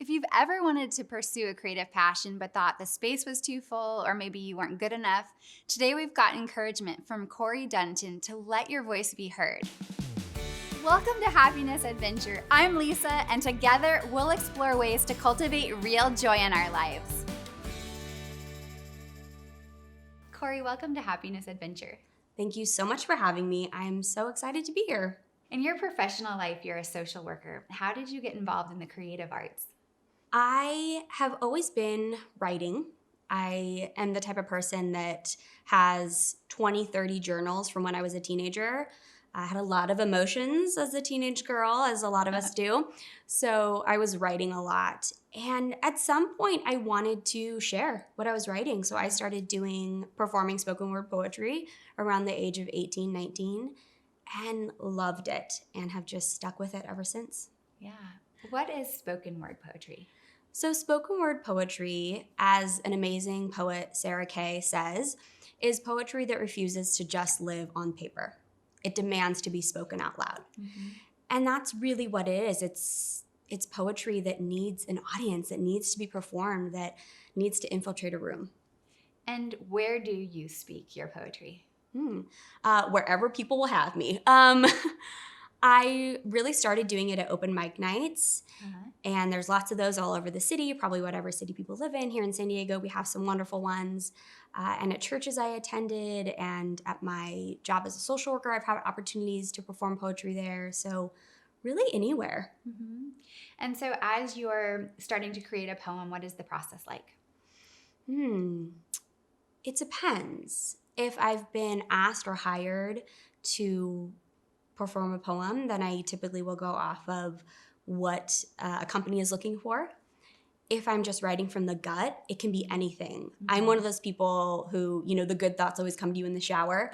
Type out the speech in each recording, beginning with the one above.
If you've ever wanted to pursue a creative passion but thought the space was too full or maybe you weren't good enough, today we've got encouragement from Cori Dunton to let your voice be heard. Welcome to Happiness Adventure. I'm Lisa, and together we'll explore ways to cultivate real joy in our lives. Cori, welcome to Happiness Adventure. Thank you so much for having me. I'm so excited to be here. In your professional life, you're a social worker. How did you get involved in the creative arts? I have always been writing. I am the type of person that has 20, 30 journals from when I was a teenager. I had a lot of emotions as a teenage girl, as a lot of us do. So I was writing a lot. And at some point, I wanted to share what I was writing. So I started performing spoken word poetry around the age of 18, 19, and loved it and have just stuck with it ever since. Yeah. What is spoken word poetry? So spoken word poetry, as an amazing poet, Sarah Kay, says, is poetry that refuses to just live on paper. It demands to be spoken out loud. Mm-hmm. And that's really what it is. It's poetry that needs an audience, that needs to be performed, that needs to infiltrate a room. And where do you speak your poetry? Wherever people will have me. I really started doing it at open mic nights, and there's lots of those all over the city, probably whatever city people live in. Here in San Diego, we have some wonderful ones. And at churches I attended, and at my job as a social worker, I've had opportunities to perform poetry there. So really anywhere. Mm-hmm. And so as you're starting to create a poem, what is the process like? It depends. If I've been asked or hired to perform a poem, then I typically will go off of what a company is looking for. If I'm just writing from the gut, it can be anything. Mm-hmm. I'm one of those people who, the good thoughts always come to you in the shower.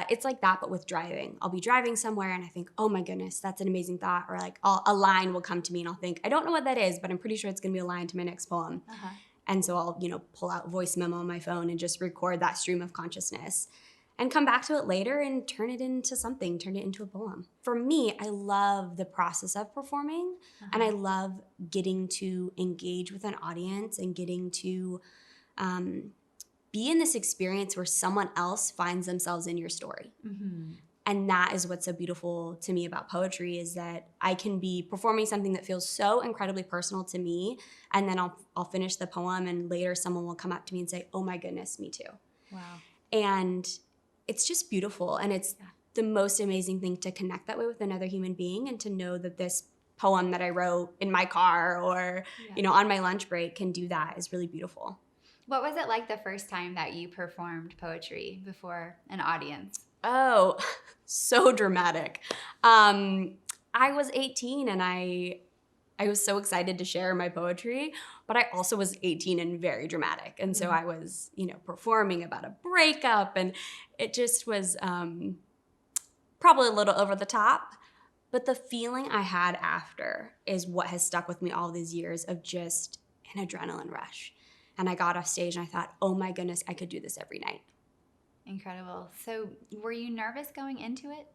It's like that, but with driving. I'll be driving somewhere and I think, oh my goodness, that's an amazing thought. Or like a line will come to me and I'll think, I don't know what that is, but I'm pretty sure it's gonna be a line to my next poem. And so I'll, pull out voice memo on my phone and just record that stream of consciousness and come back to it later and turn it into a poem. For me, I love the process of performing, and I love getting to engage with an audience and getting to be in this experience where someone else finds themselves in your story. Mm-hmm. And that is what's so beautiful to me about poetry, is that I can be performing something that feels so incredibly personal to me, and then I'll finish the poem, and later someone will come up to me and say, oh my goodness, me too. Wow. And it's just beautiful, and it's the most amazing thing to connect that way with another human being, and to know that this poem that I wrote in my car or on my lunch break can do that is really beautiful. What was it like the first time that you performed poetry before an audience? Oh, so dramatic. I was 18 and I was so excited to share my poetry, but I also was 18 and very dramatic. And so I was, performing about a breakup, and it just was probably a little over the top. But the feeling I had after is what has stuck with me all these years, of just an adrenaline rush. And I got off stage and I thought, oh my goodness, I could do this every night. Incredible. So were you nervous going into it?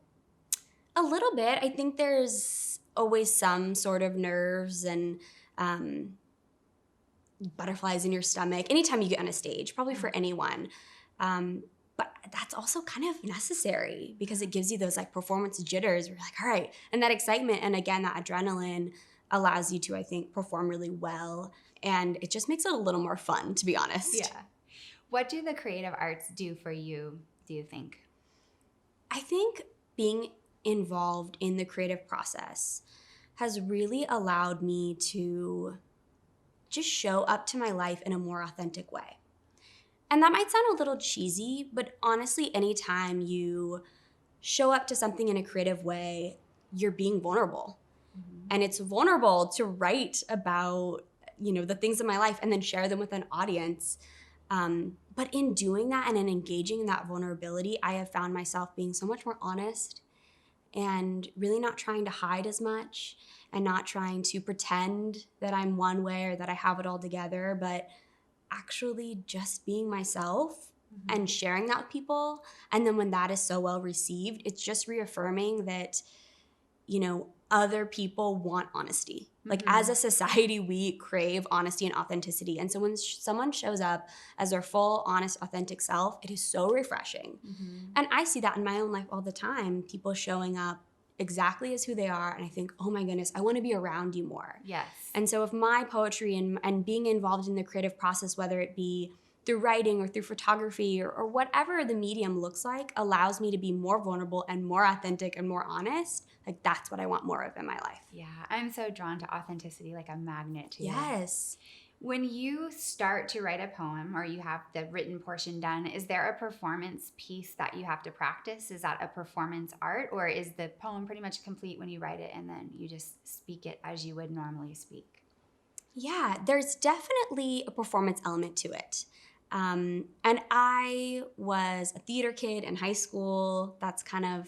A little bit. I think there's always some sort of nerves and butterflies in your stomach anytime you get on a stage, probably for anyone. But that's also kind of necessary, because it gives you those like performance jitters where you're like, all right. And that excitement, and again, that adrenaline allows you to, I think, perform really well. And it just makes it a little more fun, to be honest. Yeah. What do the creative arts do for you, do you think? I think being involved in the creative process has really allowed me to just show up to my life in a more authentic way. And that might sound a little cheesy, but honestly, anytime you show up to something in a creative way, you're being vulnerable. Mm-hmm. And it's vulnerable to write about, the things in my life and then share them with an audience. But in doing that and in engaging in that vulnerability, I have found myself being so much more honest and really not trying to hide as much, and not trying to pretend that I'm one way or that I have it all together, but actually just being myself and sharing that with people. And then when that is so well received, it's just reaffirming that, other people want honesty. Like as a society, we crave honesty and authenticity. And so when someone shows up as their full, honest, authentic self, it is so refreshing. And I see that in my own life all the time. People showing up exactly as who they are. And I think, oh my goodness, I want to be around you more. Yes. And so if my poetry and being involved in the creative process, whether it be through writing or through photography or whatever the medium looks like, allows me to be more vulnerable and more authentic and more honest, like that's what I want more of in my life. Yeah, I'm so drawn to authenticity, like a magnet to it. Yes. When you start to write a poem or you have the written portion done, is there a performance piece that you have to practice? Is that a performance art, or is the poem pretty much complete when you write it and then you just speak it as you would normally speak? Yeah, there's definitely a performance element to it. And I was a theater kid in high school. That's kind of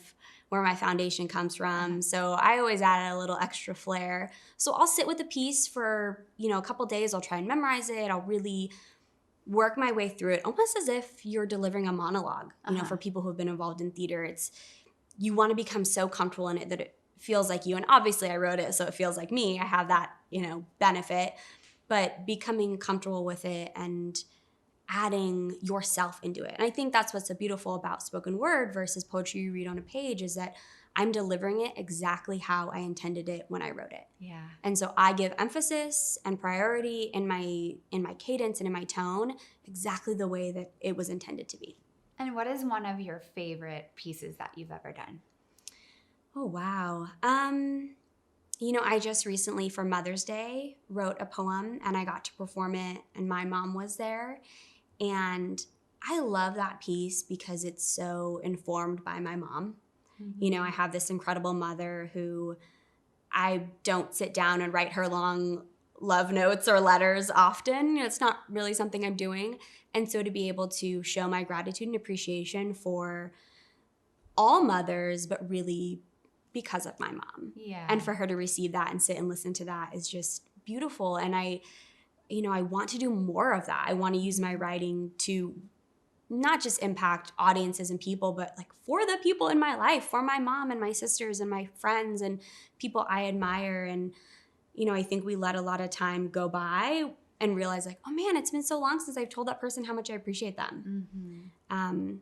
where my foundation comes from. So I always added a little extra flair. So I'll sit with a piece for, a couple days. I'll try and memorize it. I'll really work my way through it, almost as if you're delivering a monologue. For people who have been involved in theater, you want to become so comfortable in it that it feels like you. And obviously I wrote it, so it feels like me. I have that, benefit. But becoming comfortable with it and adding yourself into it. And I think that's what's so beautiful about spoken word versus poetry you read on a page, is that I'm delivering it exactly how I intended it when I wrote it. Yeah. And so I give emphasis and priority in my cadence and in my tone exactly the way that it was intended to be. And what is one of your favorite pieces that you've ever done? Oh, wow. I just recently for Mother's Day wrote a poem and I got to perform it and my mom was there. And I love that piece because it's so informed by my mom. I have this incredible mother who I don't sit down and write her long love notes or letters often. It's not really something I'm doing. And so to be able to show my gratitude and appreciation for all mothers, but really because of my mom. Yeah. And for her to receive that and sit and listen to that is just beautiful. And I want to do more of that. I want to use my writing to not just impact audiences and people, but like for the people in my life, for my mom and my sisters and my friends and people I admire. And, I think we let a lot of time go by and realize like, oh man, it's been so long since I've told that person how much I appreciate them.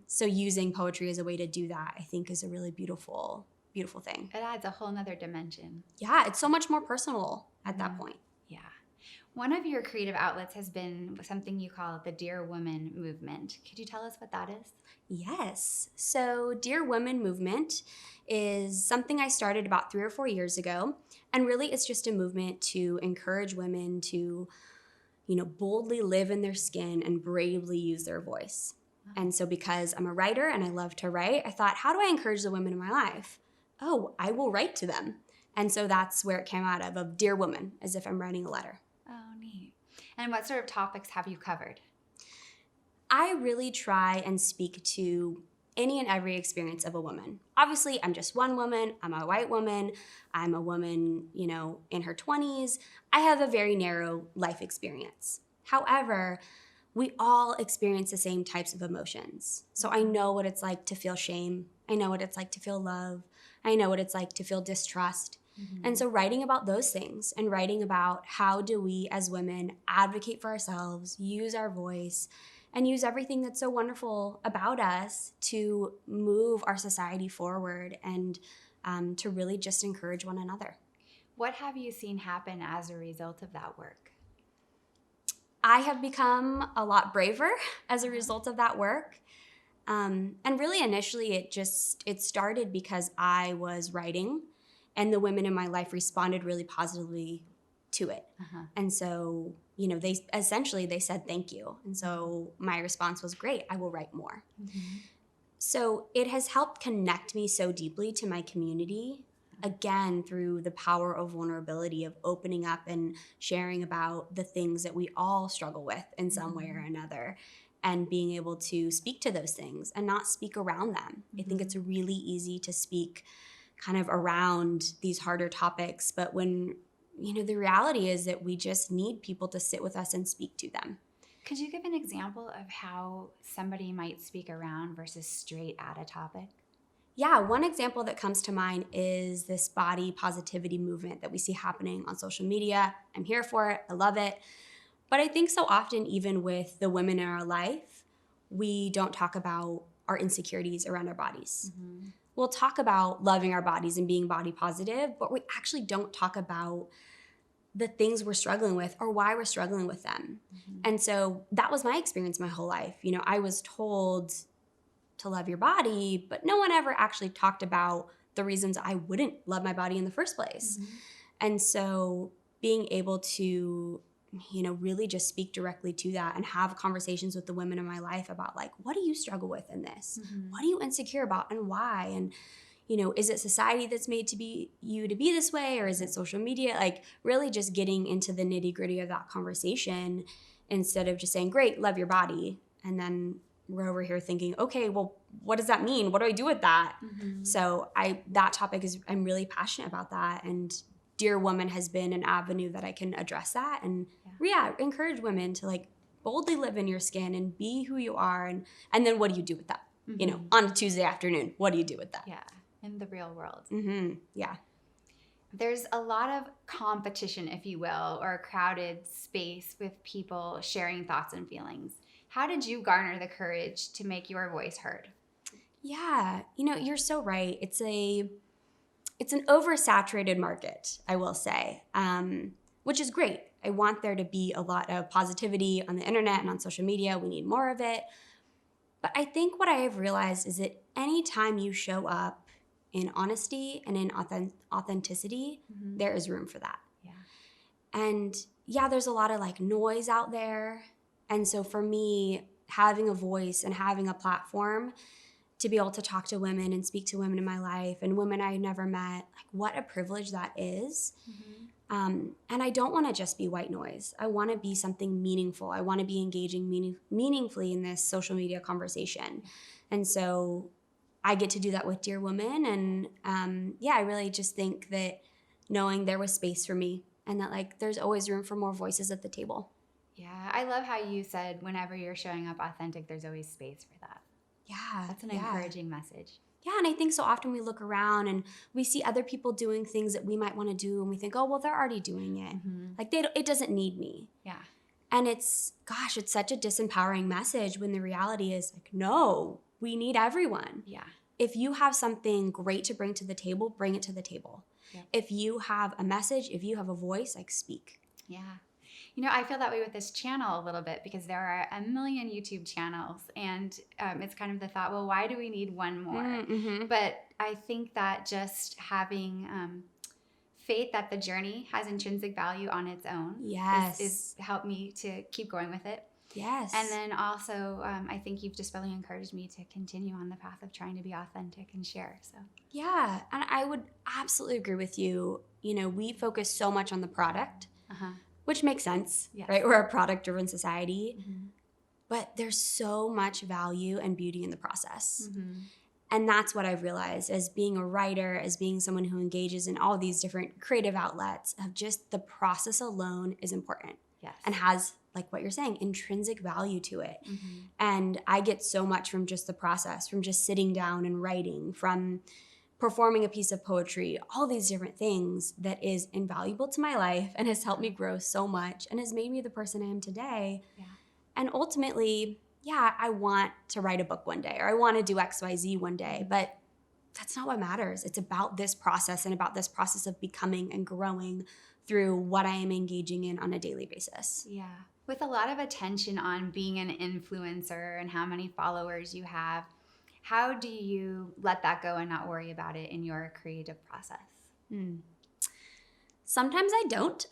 So using poetry as a way to do that, I think is a really beautiful thing. It adds a whole nother dimension. Yeah, it's so much more personal at that point. Yeah. One of your creative outlets has been something you call the Dear Women movement. Could you tell us what that is? Yes. So Dear Women movement is something I started about 3 or 4 years ago. And really it's just a movement to encourage women to, boldly live in their skin and bravely use their voice. And so because I'm a writer and I love to write, I thought, how do I encourage the women in my life? Oh, I will write to them. And so that's where it came out of Dear Woman, as if I'm writing a letter. Oh, neat. And what sort of topics have you covered? I really try and speak to any and every experience of a woman. Obviously, I'm just one woman. I'm a white woman. I'm a woman, in her 20s. I have a very narrow life experience. However, we all experience the same types of emotions. So I know what it's like to feel shame. I know what it's like to feel love. I know what it's like to feel distrust. And so writing about those things and writing about how do we as women advocate for ourselves, use our voice, and use everything that's so wonderful about us to move our society forward and to really just encourage one another. What have you seen happen as a result of that work? I have become a lot braver as a result of that work. And really initially it started because I was writing and the women in my life responded really positively to it. And so, they said thank you. And so my response was, great, I will write more. So it has helped connect me so deeply to my community, again, through the power of vulnerability, of opening up and sharing about the things that we all struggle with in some way or another, and being able to speak to those things and not speak around them. I think it's really easy to speak kind of around these harder topics, but when, the reality is that we just need people to sit with us and speak to them. Could you give an example of how somebody might speak around versus straight at a topic? Yeah, one example that comes to mind is this body positivity movement that we see happening on social media. I'm here for it. I love it. But I think so often, even with the women in our life, we don't talk about our insecurities around our bodies. Mm-hmm. We'll talk about loving our bodies and being body positive, but we actually don't talk about the things we're struggling with or why we're struggling with them. Mm-hmm. And so that was my experience my whole life. You know, I was told to love your body, but no one ever actually talked about the reasons I wouldn't love my body in the first place. Mm-hmm. And so being able to, you know, really just speak directly to that and have conversations with the women in my life about like, what do you struggle with in this? Mm-hmm. What are you insecure about and why? And, you know, is it society that's made to be this way, or is it social media? Like really just getting into the nitty gritty of that conversation instead of just saying, great, love your body. And then we're over here thinking, okay, well, what does that mean? What do I do with that? Mm-hmm. So that topic I'm really passionate about that. And Dear Woman has been an avenue that I can address that and encourage women to like boldly live in your skin and be who you are. And then what do you do with that? Mm-hmm. You know, on a Tuesday afternoon, what do you do with that? Yeah, in the real world. Mm-hmm. Yeah. There's a lot of competition, if you will, or a crowded space with people sharing thoughts and feelings. How did you garner the courage to make your voice heard? Yeah, you know, you're so right. It's an oversaturated market, I will say, which is great. I want there to be a lot of positivity on the internet and on social media. We need more of it. But I think what I have realized is that anytime you show up in honesty and in authenticity, Mm-hmm. there is room for that. Yeah. And yeah, there's a lot of like noise out there. And so for me, having a voice and having a platform to be able to talk to women and speak to women in my life and women I never met, like what a privilege that is. Mm-hmm. And I don't want to just be white noise. I want to be something meaningful. I want to be engaging meaningfully in this social media conversation. And so I get to do that with Dear Woman. And I really just think that knowing there was space for me and that like there's always room for more voices at the table. Yeah, I love how you said whenever you're showing up authentic, there's always space for that. Yeah. That's an encouraging message. Yeah, and I think so often we look around and we see other people doing things that we might want to do and we think, oh, well, they're already doing it. Mm-hmm. Like it doesn't need me. Yeah. And it's such a disempowering message when the reality is like, no, we need everyone. Yeah. If you have something great to bring to the table, bring it to the table. Yep. If you have a message, if you have a voice, like speak. Yeah. You know, I feel that way with this channel a little bit because there are a million YouTube channels and it's kind of the thought, well, why do we need one more? Mm-hmm. But I think that just having faith that the journey has intrinsic value on its own is helped me to keep going with it. Yes. And then also, I think you've just really encouraged me to continue on the path of trying to be authentic and share. So yeah, and I would absolutely agree with you. You know, we focus so much on the product. uh-huh. Which makes sense, Yes. right? We're a product-driven society. Mm-hmm. But there's so much value and beauty in the process. Mm-hmm. And that's what I've realized as being a writer, as being someone who engages in all these different creative outlets, of just the process alone is important. Yes. And has, like what you're saying, intrinsic value to it. Mm-hmm. And I get so much from just the process, from just sitting down and writing, from performing a piece of poetry, all these different things that is invaluable to my life and has helped me grow so much and has made me the person I am today. Yeah. And ultimately, I want to write a book one day or I want to do XYZ one day, but that's not what matters. It's about this process and about this process of becoming and growing through what I am engaging in on a daily basis. Yeah. With a lot of attention on being an influencer and how many followers you have, how do you let that go and not worry about it in your creative process? Sometimes I don't.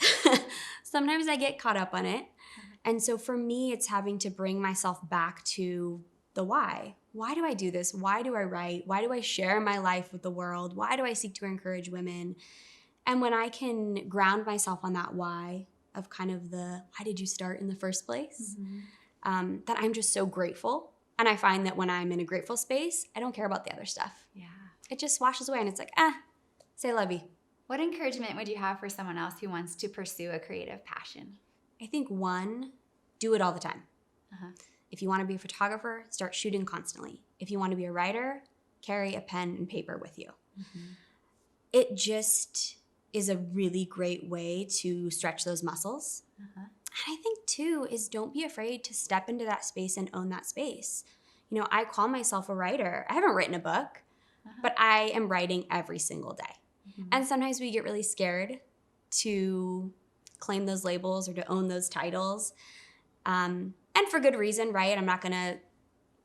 Sometimes I get caught up on it. And so for me, it's having to bring myself back to the why. Why do I do this? Why do I write? Why do I share my life with the world? Why do I seek to encourage women? And when I can ground myself on that why of kind of the why did you start in the first place, that I'm just so grateful. And I find that when I'm in a grateful space, I don't care about the other stuff. Yeah. It just washes away and it's like, say lovey. What encouragement would you have for someone else who wants to pursue a creative passion? I think one, do it all the time. Uh-huh. If you want to be a photographer, start shooting constantly. If you want to be a writer, carry a pen and paper with you. It just is a really great way to stretch those muscles. And I think too is don't be afraid to step into that space and own that space. You know, I call myself a writer. I haven't written a book, but I am writing every single day. And sometimes we get really scared to claim those labels or to own those titles. And for good reason, right? I'm not going to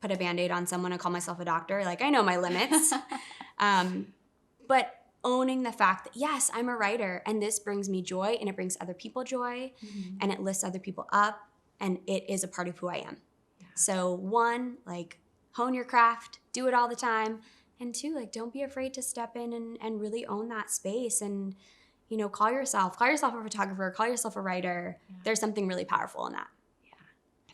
put a Band-Aid on someone and call myself a doctor. Like, I know my limits. But owning the fact that, yes, I'm a writer, and this brings me joy, and it brings other people joy, and it lifts other people up, and it is a part of who I am. So one, like, hone your craft, do it all the time. And two, like, don't be afraid to step in and really own that space and, you know, call yourself a photographer, call yourself a writer. There's something really powerful in that.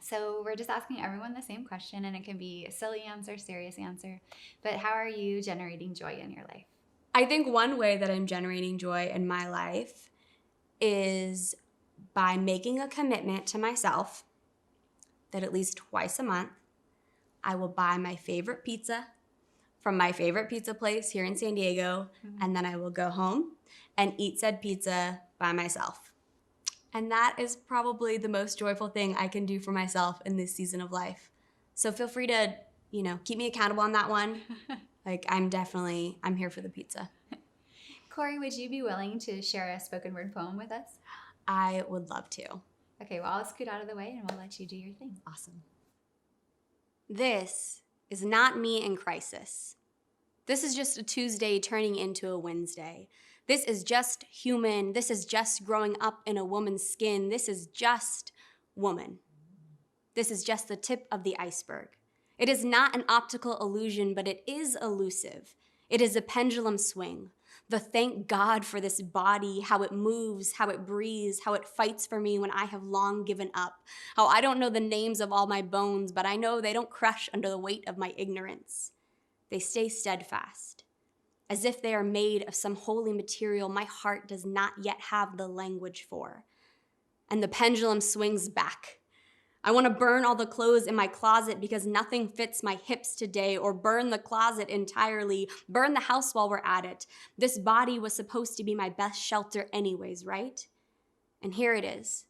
So we're just asking everyone the same question, and it can be a silly answer, serious answer. But how are you generating joy in your life? I think one way that I'm generating joy in my life is by making a commitment to myself that at least twice a month, I will buy my favorite pizza from my favorite pizza place here in San Diego, and then I will go home and eat said pizza by myself. And that is probably the most joyful thing I can do for myself in this season of life. So feel free to, you know, keep me accountable on that one. Like, I'm here for the pizza. Cori, would you be willing to share a spoken word poem with us? I would love to. Okay, well, I'll scoot out of the way and we'll let you do your thing. Awesome. This is not me in crisis. This is just a Tuesday turning into a Wednesday. This is just human. This is just growing up in a woman's skin. This is just woman. This is just the tip of the iceberg. It is not an optical illusion, but it is elusive. It is a pendulum swing. The thank God for this body, how it moves, how it breathes, how it fights for me when I have long given up. How I don't know the names of all my bones, but I know they don't crush under the weight of my ignorance. They stay steadfast. As if they are made of some holy material my heart does not yet have the language for. And the pendulum swings back. I want to burn all the clothes in my closet because nothing fits my hips today, or burn the closet entirely, burn the house while we're at it. This body was supposed to be my best shelter anyways, right? And here it is,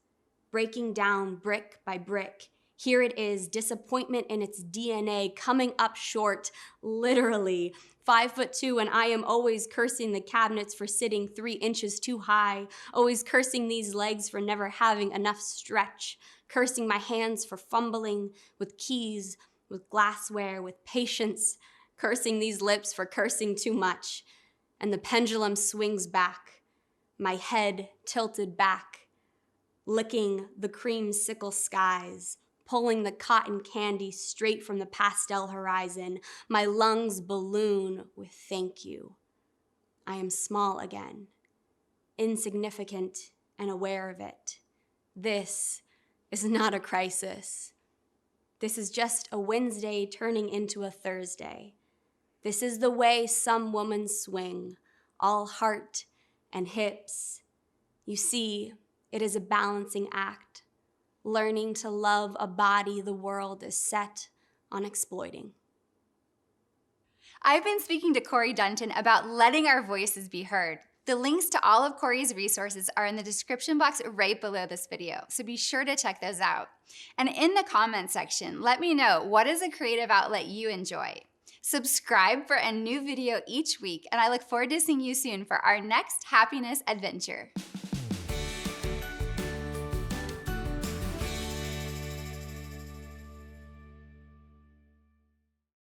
breaking down brick by brick. Here it is, disappointment in its DNA, coming up short, literally. 5'2", and I am always cursing the cabinets for sitting 3 inches too high, always cursing these legs for never having enough stretch, cursing my hands for fumbling with keys, with glassware, with patience, cursing these lips for cursing too much. And the pendulum swings back, my head tilted back, licking the creamsicle skies, pulling the cotton candy straight from the pastel horizon, my lungs balloon with thank you. I am small again, insignificant and aware of it. This is not a crisis. This is just a Wednesday turning into a Thursday. This is the way some women swing, all heart and hips. You see, it is a balancing act. Learning to love a body the world is set on exploiting. I've been speaking to Cori Dunton about letting our voices be heard. The links to all of Cori's resources are in the description box right below this video, so be sure to check those out. And in the comment section, let me know, what is a creative outlet you enjoy? Subscribe for a new video each week, and I look forward to seeing you soon for our next happiness adventure.